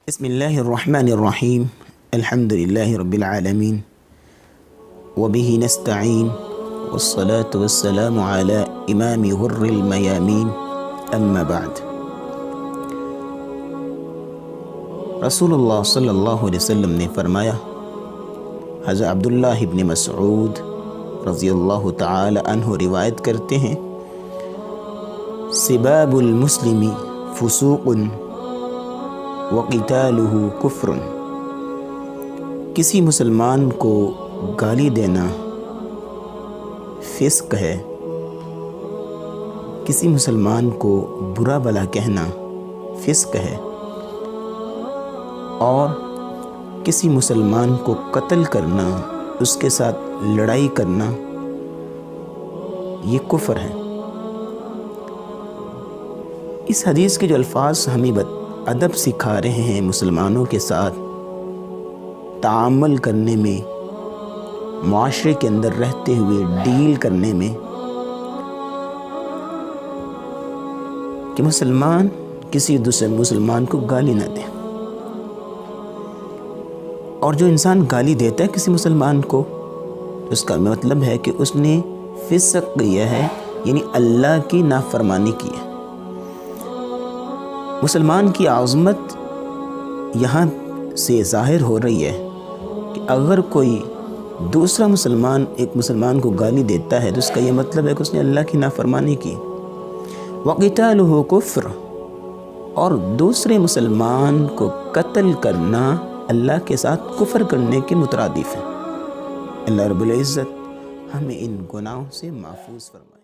बिस्मिल्लाहिर्रहमानिर्रहीम अल्हम्दुलिल्लाहि रब्बिल आलमीन वबिही नस्तईन वस्सलातु वस्सलामु अला इमामि गुर्रिल मयामीन अम्मा बाद। रसूलुल्लाह सल्लल्लाहु अलैहि वसल्लम ने फरमाया, हज़रत अब्दुल्लाह इब्न मसऊद रज़ियल्लाहु तआला अन्हु रिवायत करते हैं, सिबाबुल मुस्लिमी फुसूक़ुन व क़ितालुहु कुफ़्रुन। किसी मुसलमान को गाली देना फ़िस्क़ है, किसी मुसलमान को बुरा भला कहना फ़िस्क़ है, और किसी मुसलमान को कत्ल करना, उसके साथ लड़ाई करना, ये कुफ़्र है। इस हदीस के जो अल्फाज हमें अदब सिखा रहे हैं मुसलमानों के साथ ताअम्मुल करने में, मुआशरे के अंदर रहते हुए डील करने में, कि मुसलमान किसी दूसरे मुसलमान को गाली न दे। और जो इंसान गाली देता है किसी मुसलमान को, उसका मतलब है कि उसने फ़िस्क़ किया है, यानी अल्लाह की नाफरमानी की है। मुसलमान की आज़मत यहाँ से ज़ाहिर हो रही है कि अगर कोई दूसरा मुसलमान एक मुसलमान को गाली देता है तो उसका यह मतलब है कि उसने अल्लाह की नाफरमानी की। वक़ितालुहु कुफ़्र, और दूसरे मुसलमान को कत्ल करना अल्लाह के साथ कुफ़्र करने के मुतरादिफ है। अल्लाह रब्बुल इज़्ज़त हमें इन गुनाहों से महफूज फरमाए।